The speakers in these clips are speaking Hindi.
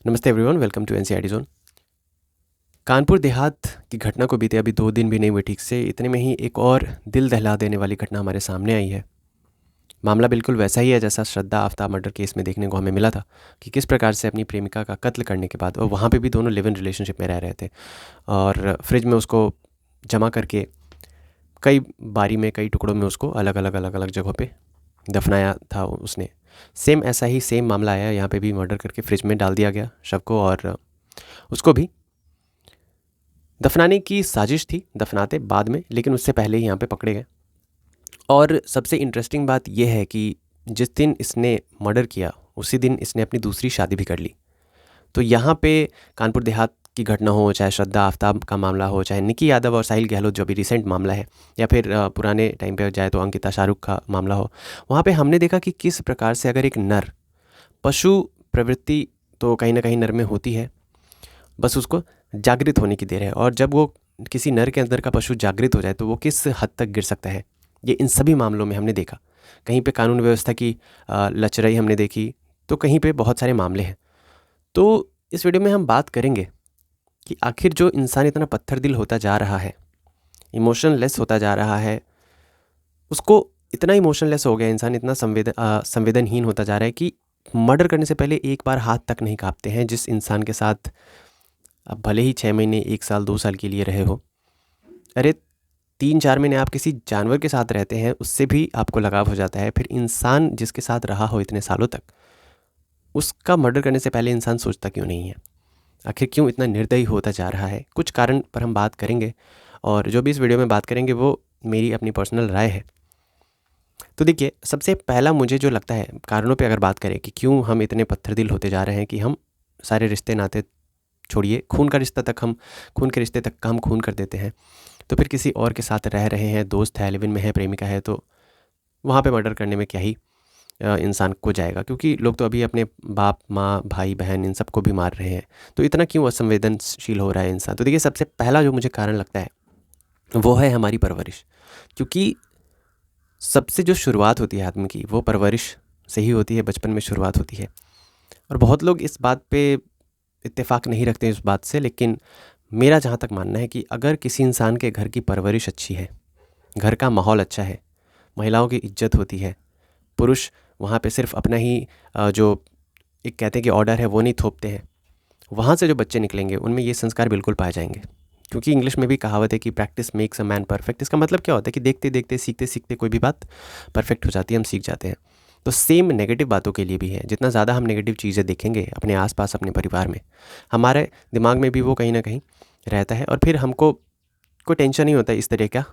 नमस्ते everyone, welcome to NCERT zone. Kanpur Dehat की घटना को बीते अभी 2 दिन भी नहीं हुए ठीक से, इतने में ही एक और दिल दहला देने वाली घटना हमारे सामने आई है। मामला बिल्कुल वैसा ही है जैसा श्रद्धा आफ्ताब मर्डर केस में देखने को हमें मिला था कि किस प्रकार से अपनी प्रेमिका का कत्ल करने के बाद, और वहाँ पे भी दोनों लिव इन रिलेशनशिप में रह रहे थे, और फ्रिज में उसको जमा करके कई बारी में कई टुकड़ों में उसको अलग अलग जगहों पे दफनाया था उसने। सेम ऐसा ही सेम मामला आया, यहाँ पे भी मर्डर करके फ्रिज में डाल दिया गया शव को, और उसको भी दफनाने की साजिश थी, दफनाते बाद में, लेकिन उससे पहले ही यहाँ पे पकड़े गए। और सबसे इंटरेस्टिंग बात यह है कि जिस दिन इसने मर्डर किया उसी दिन इसने अपनी दूसरी शादी भी कर ली। तो यहाँ पे कानपुर देहात की घटना हो, चाहे श्रद्धा आफ्ताब का मामला हो, चाहे निकी यादव और साहिल गहलोत जो अभी रिसेंट मामला है, या फिर पुराने टाइम पे जाए तो अंकिता शाहरुख का मामला हो, वहाँ पे हमने देखा कि किस प्रकार से अगर एक नर, पशु प्रवृत्ति तो कहीं ना कहीं नर में होती है, बस उसको जागृत होने की देर है, और जब वो किसी नर के अंदर का पशु जागृत हो जाए तो वो किस हद तक गिर सकता है, ये इन सभी मामलों में हमने देखा। कहीं पे कानून व्यवस्था की लचराई हमने देखी, तो कहीं पे बहुत सारे मामले हैं। तो इस वीडियो में हम बात करेंगे कि आखिर जो इंसान इतना पत्थर दिल होता जा रहा है, इमोशनलेस होता जा रहा है, उसको इतना इमोशनलेस हो गया इंसान, इतना संवेदनहीन होता जा रहा है कि मर्डर करने से पहले एक बार हाथ तक नहीं कांपते हैं जिस इंसान के साथ अब भले ही 6 महीने, 1 साल, 2 साल के लिए रहे हो। अरे 3-4 महीने आप किसी जानवर के साथ रहते हैं, उससे भी आपको लगाव हो जाता है। फिर इंसान जिसके साथ रहा हो इतने सालों तक, उसका मर्डर करने से पहले इंसान सोचता क्यों नहीं है? आखिर क्यों इतना निर्दयी होता जा रहा है? कुछ कारण पर हम बात करेंगे, और जो भी इस वीडियो में बात करेंगे वो मेरी अपनी पर्सनल राय है। तो देखिए, सबसे पहला मुझे जो लगता है, कारणों पे अगर बात करें कि क्यों हम इतने पत्थर दिल होते जा रहे हैं, कि हम सारे रिश्ते नाते छोड़िए, खून का रिश्ता तक हम खून के रिश्ते तक का हम खून कर देते हैं, तो फिर किसी और के साथ रह रहे हैं, दोस्त है, लिव इन में है, प्रेमिका है, तो वहाँ पे मर्डर करने में क्या ही इंसान को जाएगा, क्योंकि लोग तो अभी अपने बाप, माँ, भाई, बहन, इन सबको भी मार रहे हैं। तो इतना क्यों असंवेदनशील हो रहा है इंसान? तो देखिए, सबसे पहला जो मुझे कारण लगता है वो है हमारी परवरिश। क्योंकि सबसे जो शुरुआत होती है आदमी की, वो परवरिश से ही होती है, बचपन में शुरुआत होती है। और बहुत लोग इस बात पे इत्तेफाक नहीं रखते इस बात से, लेकिन मेरा जहाँ तक मानना है कि अगर किसी इंसान के घर की परवरिश अच्छी है, घर का माहौल अच्छा है, महिलाओं की इज्जत होती है, पुरुष वहाँ पे सिर्फ अपना ही जो एक कहते हैं कि ऑर्डर है वो नहीं थोपते हैं, वहाँ से जो बच्चे निकलेंगे उनमें ये संस्कार बिल्कुल पाए जाएंगे। क्योंकि इंग्लिश में भी कहावत है कि practice makes a man perfect. इसका मतलब क्या होता है कि देखते देखते, सीखते सीखते कोई भी बात परफेक्ट हो जाती है, हम सीख जाते हैं। तो सेम नेगेटिव बातों के लिए भी है। जितना ज़्यादा हम नेगेटिव चीज़ें देखेंगे अपने आसपास, अपने परिवार में, हमारे दिमाग में भी वो कहीं ना कहीं रहता है, और फिर हमको कोई टेंशन नहीं होता इस तरह का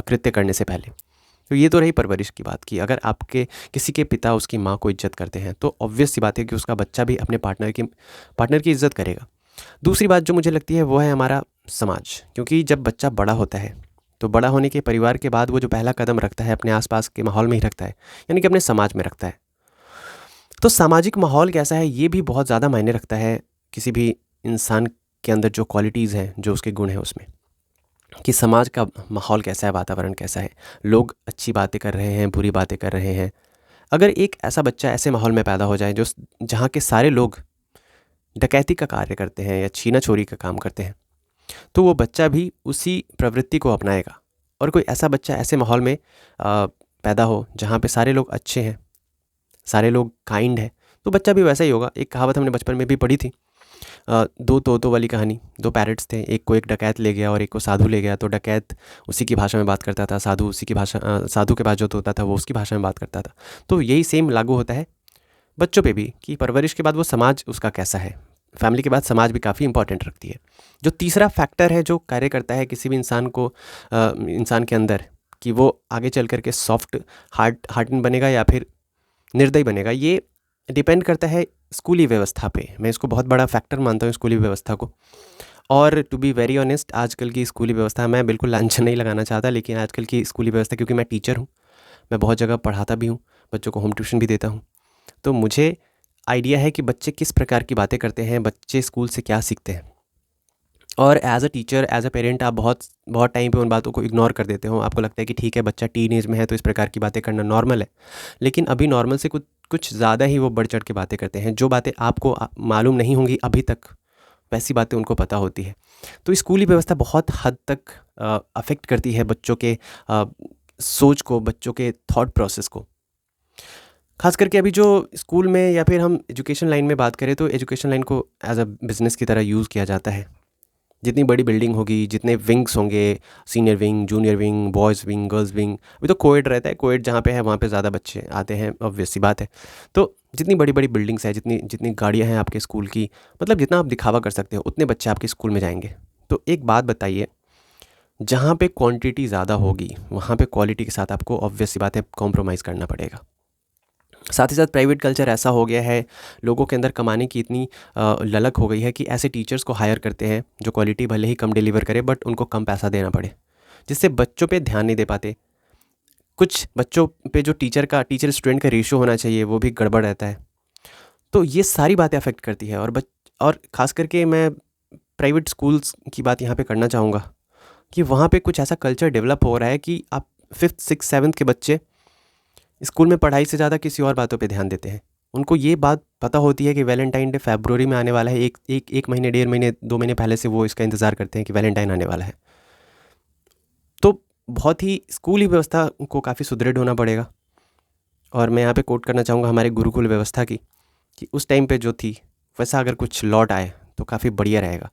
कृत्य करने से पहले। तो ये तो रही परवरिश की बात की। अगर आपके किसी के पिता उसकी माँ को इज्जत करते हैं, तो ऑब्वियस सी बात है कि उसका बच्चा भी अपने पार्टनर की इज्जत करेगा। दूसरी बात जो मुझे लगती है वो है हमारा समाज। क्योंकि जब बच्चा बड़ा होता है, तो बड़ा होने के परिवार के बाद वो जो पहला कदम रखता है अपने आसपास के माहौल में ही रखता है, यानी कि अपने समाज में रखता है। तो सामाजिक माहौल कैसा है ये भी बहुत ज़्यादा मायने रखता है किसी भी इंसान के अंदर जो क्वालिटीज़ हैं, जो उसके गुण हैं उसमें, कि समाज का माहौल कैसा है, वातावरण कैसा है, लोग अच्छी बातें कर रहे हैं, बुरी बातें कर रहे हैं। अगर एक ऐसा बच्चा ऐसे माहौल में पैदा हो जाए जो जहाँ के सारे लोग डकैती का कार्य करते हैं या छीना चोरी का काम करते हैं, तो वो बच्चा भी उसी प्रवृत्ति को अपनाएगा। और कोई ऐसा बच्चा ऐसे माहौल में पैदा हो जहाँ पे सारे लोग अच्छे हैं, सारे लोग काइंड हैं, तो बच्चा भी वैसा ही होगा। एक कहावत हमने बचपन में भी पढ़ी थी, दो तोतों वाली कहानी। दो पैरट्स थे, एक को एक डकैत ले गया और एक को साधु ले गया। तो डकैत उसी की भाषा में बात करता था, साधु उसी की भाषा, साधु के पास जो तोता था वो उसकी भाषा में बात करता था। तो यही सेम लागू होता है बच्चों पे भी, कि परवरिश के बाद वो समाज उसका कैसा है। फैमिली के बाद समाज भी काफ़ी इंपॉर्टेंट रखती है। जो तीसरा फैक्टर है जो कार्य करता है किसी भी इंसान को, इंसान के अंदर, कि वो आगे चल करके सॉफ्ट हार्टन बनेगा या फिर निर्दयी बनेगा, ये डिपेंड करता है स्कूली व्यवस्था पे। मैं इसको बहुत बड़ा फैक्टर मानता हूँ स्कूली व्यवस्था को। और टू बी वेरी ऑनेस्ट, आजकल की स्कूली व्यवस्था, मैं बिल्कुल लांछन नहीं लगाना चाहता, लेकिन आजकल की स्कूली व्यवस्था, क्योंकि मैं टीचर हूँ, मैं बहुत जगह पढ़ाता भी हूँ, बच्चों को होम ट्यूशन भी देता हूँ, तो मुझे आइडिया है कि बच्चे किस प्रकार की बातें करते हैं, बच्चे स्कूल से क्या सीखते हैं। और as a teacher, as a parent, आप बहुत बहुत टाइम पे उन बातों को इग्नोर कर देते हो। आपको लगता है कि ठीक है, बच्चा टीन एज में है तो इस प्रकार की बातें करना नॉर्मल है। लेकिन अभी नॉर्मल से कुछ कुछ ज़्यादा ही वो बढ़ चढ़ के बातें करते हैं, जो बातें आपको मालूम नहीं होंगी अभी तक, वैसी बातें उनको पता होती है। तो स्कूली व्यवस्था बहुत हद तक अफ़ेक्ट करती है बच्चों के सोच को, बच्चों के थॉट प्रोसेस को। ख़ास करके अभी जो स्कूल में या फिर हम एजुकेशन लाइन में बात करें, तो एजुकेशन लाइन को एज़ अ बिज़नेस की तरह यूज़ किया जाता है। जितनी बड़ी बिल्डिंग होगी, जितने विंग्स होंगे, senior wing, junior wing, boys wing, girls wing, अभी तो कोएड रहता है, कोएड जहाँ पे है वहाँ पे ज़्यादा बच्चे आते हैं, ऑब्वियस सी बात है। तो जितनी बड़ी-बड़ी बिल्डिंग्स हैं, जितनी जितनी गाड़ियाँ हैं आपके स्कूल की, मतलब जितना आप दिखावा कर सकते हो, उतने बच्चे आपके स्कूल में जाएँगे। तो एक बात बताइए, जहाँ पे क्वांटिटी ज़्यादा होगी, वहाँ पे क्वालिटी के साथ आपको ऑब्वियस सी बात है कॉम्प्रोमाइज़ करना पड़ेगा। साथ ही साथ प्राइवेट कल्चर ऐसा हो गया है, लोगों के अंदर कमाने की इतनी ललक हो गई है कि ऐसे टीचर्स को हायर करते हैं जो क्वालिटी भले ही कम डिलीवर करे, बट उनको कम पैसा देना पड़े, जिससे बच्चों पे ध्यान नहीं दे पाते। कुछ बच्चों पे जो टीचर स्टूडेंट का रेशियो होना चाहिए वो भी गड़बड़ रहता है। तो ये सारी बातें अफेक्ट करती है। और ख़ास करके मैं प्राइवेट स्कूल्स की बात यहाँ पे करना चाहूँगा कि वहाँ पे कुछ ऐसा कल्चर डेवलप हो रहा है कि आप 5th 6th 7th के बच्चे स्कूल में पढ़ाई से ज़्यादा किसी और बातों पे ध्यान देते हैं। उनको ये बात पता होती है कि वैलेंटाइन डे फरवरी में आने वाला है, एक महीने, 1.5 महीने, 2 महीने पहले से वो इसका इंतज़ार करते हैं कि वैलेंटाइन आने वाला है। तो बहुत ही स्कूली व्यवस्था को काफ़ी सुदृढ़ होना पड़ेगा। और मैं यहाँ पे कोट करना चाहूँगा हमारे गुरुकुल व्यवस्था की, कि उस टाइम पे जो थी वैसा अगर कुछ लौट आए तो काफ़ी बढ़िया रहेगा।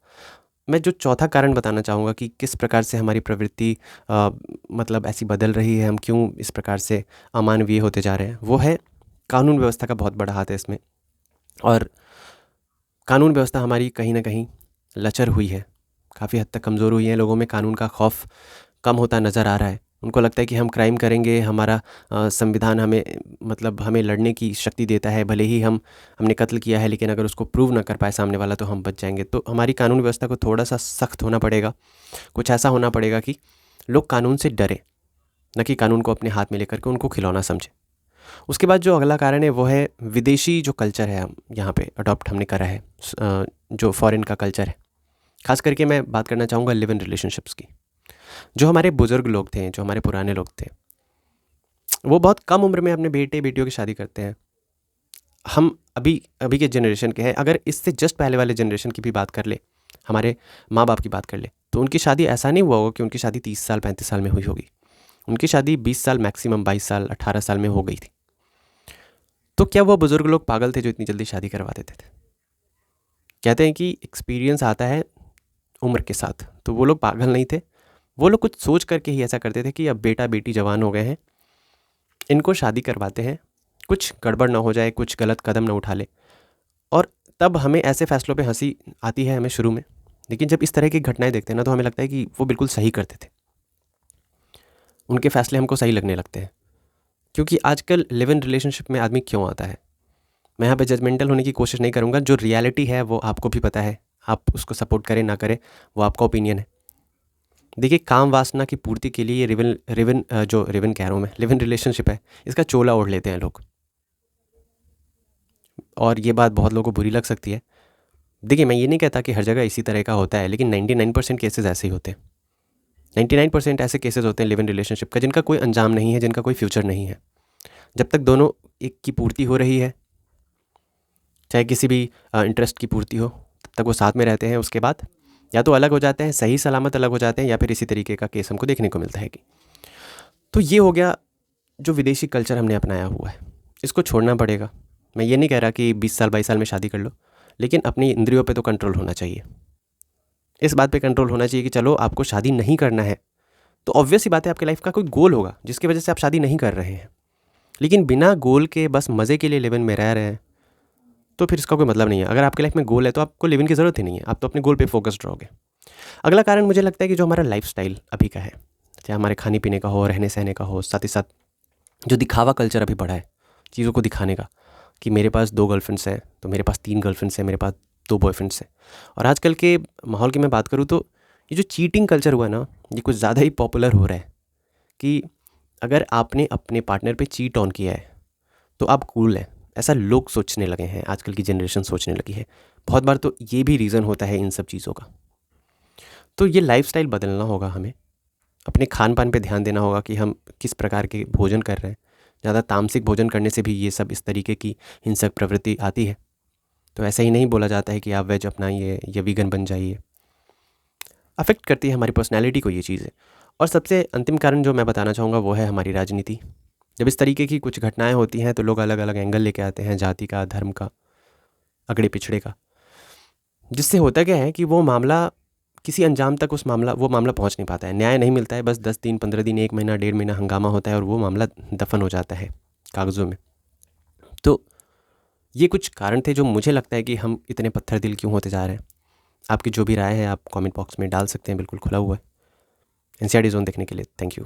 मैं जो चौथा कारण बताना चाहूँगा कि किस प्रकार से हमारी प्रवृत्ति मतलब ऐसी बदल रही है, हम क्यों इस प्रकार से अमानवीय होते जा रहे हैं, वो है कानून व्यवस्था का बहुत बड़ा हाथ है इसमें। और कानून व्यवस्था हमारी कहीं ना कहीं लचर हुई है, काफ़ी हद तक कमज़ोर हुई है। लोगों में कानून का खौफ कम होता नज़र आ रहा है। उनको लगता है कि हम क्राइम करेंगे, हमारा संविधान हमें मतलब हमें लड़ने की शक्ति देता है, भले ही हमने कत्ल किया है, लेकिन अगर उसको प्रूव ना कर पाए सामने वाला तो हम बच जाएंगे। तो हमारी कानून व्यवस्था को थोड़ा सा सख्त होना पड़ेगा, कुछ ऐसा होना पड़ेगा कि लोग कानून से डरे, न कि कानून को अपने हाथ में लेकर के उनको खिलौना समझे। उसके बाद जो अगला कारण है वो है विदेशी जो कल्चर है, हम यहाँ पे अडॉप्ट हमने करा है, जो फॉरेन का कल्चर है। खास करके मैं बात करना चाहूँगा लिव इन रिलेशनशिप्स की। जो हमारे बुज़ुर्ग लोग थे, जो हमारे पुराने लोग थे, वो बहुत कम उम्र में अपने बेटे बेटियों की शादी करते हैं। हम अभी अभी के जनरेशन के हैं, अगर इससे जस्ट पहले वाले जनरेशन की भी बात कर ले, हमारे माँ बाप की बात कर ले, तो उनकी शादी ऐसा नहीं हुआ होगा कि उनकी शादी 30 साल 35 साल में हुई होगी। उनकी शादी 20 साल, मैक्सिमम 22 साल 18 साल में हो गई थी। तो क्या वो बुज़ुर्ग लोग पागल थे जो इतनी जल्दी शादी करवा देते थे? कहते हैं कि एक्सपीरियंस आता है उम्र के साथ, तो वो लोग पागल नहीं थे। वो लोग कुछ सोच करके ही ऐसा करते थे कि अब बेटा बेटी जवान हो गए हैं, इनको शादी करवाते हैं, कुछ गड़बड़ ना हो जाए, कुछ गलत कदम ना उठा ले। और तब हमें ऐसे फैसलों पे हंसी आती है हमें शुरू में, लेकिन जब इस तरह की घटनाएं देखते हैं ना, तो हमें लगता है कि वो बिल्कुल सही करते थे, उनके फैसले हमको सही लगने लगते हैं। क्योंकि आजकल लिव इन रिलेशनशिप में आदमी क्यों आता है, मैं यहाँ पे जजमेंटल होने की कोशिश नहीं करूँगा। जो रियलिटी है वो आपको भी पता है, आप उसको सपोर्ट करें ना करें वो आपका ओपिनियन है। देखिए, काम वासना की पूर्ति के लिए ये रिवन कह रहा हूँ मैं, लिव इन रिलेशनशिप है, इसका चोला ओढ़ लेते हैं लोग। और ये बात बहुत लोगों को बुरी लग सकती है। देखिए, मैं ये नहीं कहता कि हर जगह इसी तरह का होता है, लेकिन 99% केसेस ऐसे ही होते हैं। 99% ऐसे केसेस होते हैं लिव इन रिलेशनशिप का जिनका कोई अंजाम नहीं है, जिनका कोई फ्यूचर नहीं है। जब तक दोनों एक की पूर्ति हो रही है, चाहे किसी भी इंटरेस्ट की पूर्ति हो, तब तक वो साथ में रहते हैं। उसके बाद या तो अलग हो जाते हैं, सही सलामत अलग हो जाते हैं, या फिर इसी तरीके का केस हमको देखने को मिलता है कि तो ये हो गया जो विदेशी कल्चर हमने अपनाया हुआ है, इसको छोड़ना पड़ेगा। मैं ये नहीं कह रहा कि 20 साल 22 साल में शादी कर लो, लेकिन अपनी इंद्रियों पे तो कंट्रोल होना चाहिए। इस बात पे कंट्रोल होना चाहिए कि चलो आपको शादी नहीं करना है, तो ऑब्वियस ही बात है आपकी लाइफ का कोई गोल होगा जिसकी वजह से आप शादी नहीं कर रहे हैं। लेकिन बिना गोल के बस मज़े के लिए लिव इन में रह रहे हैं, तो फिर इसका कोई मतलब नहीं है। अगर आपकी लाइफ में गोल है तो आपको लिव इन की ज़रूरत ही नहीं है, आप तो अपने गोल पे फोकस्ड रहोगे। अगला कारण मुझे लगता है कि जो हमारा लाइफस्टाइल अभी का है, चाहे हमारे खाने पीने का हो, रहने सहने का हो, साथ ही साथ जो दिखावा कल्चर अभी बढ़ा है, चीज़ों को दिखाने का, कि मेरे पास 2 गर्लफ्रेंड्स हैं, तो मेरे पास 3 गर्लफ्रेंड्स हैं, मेरे पास 2 बॉयफ्रेंड्स हैं। और आजकल के माहौल की मैं बात करूँ तो ये जो चीटिंग कल्चर हुआ ना, ये कुछ ज़्यादा ही पॉपुलर हो रहा है कि अगर आपने अपने पार्टनर पे चीट ऑन किया है तो आप कूल हैं, ऐसा लोग सोचने लगे हैं, आजकल की जनरेशन सोचने लगी है। बहुत बार तो ये भी रीज़न होता है इन सब चीज़ों का। तो ये लाइफस्टाइल बदलना होगा हमें, अपने खान पान पे ध्यान देना होगा कि हम किस प्रकार के भोजन कर रहे हैं, ज़्यादा तामसिक भोजन करने से भी ये सब इस तरीके की हिंसक प्रवृत्ति आती है। तो ऐसा ही नहीं बोला जाता है कि आप वेज अपनाइए या वीगन बन जाइए। अफेक्ट करती है हमारी पर्सनैलिटी को ये चीज़ें। और सबसे अंतिम कारण जो मैं बताना चाहूँगा वो है हमारी राजनीति। जब इस तरीके की कुछ घटनाएं होती हैं तो लोग अलग अलग एंगल लेके आते हैं, जाति का, धर्म का, अगड़े पिछड़े का, जिससे होता क्या है कि वो मामला किसी अंजाम तक वो मामला पहुंच नहीं पाता है, न्याय नहीं मिलता है। बस 10 दिन, 15 दिन, 1 महीना, 1.5 महीना हंगामा होता है और वो मामला दफन हो जाता है कागज़ों में। तो ये कुछ कारण थे जो मुझे लगता है कि हम इतने पत्थर दिल क्यों होते जा रहे हैं। आपकी जो भी राय है आप कमेंट बॉक्स में डाल सकते हैं, बिल्कुल खुला हुआ है। एनसीईआरटी ज़ोन देखने के लिए थैंक यू।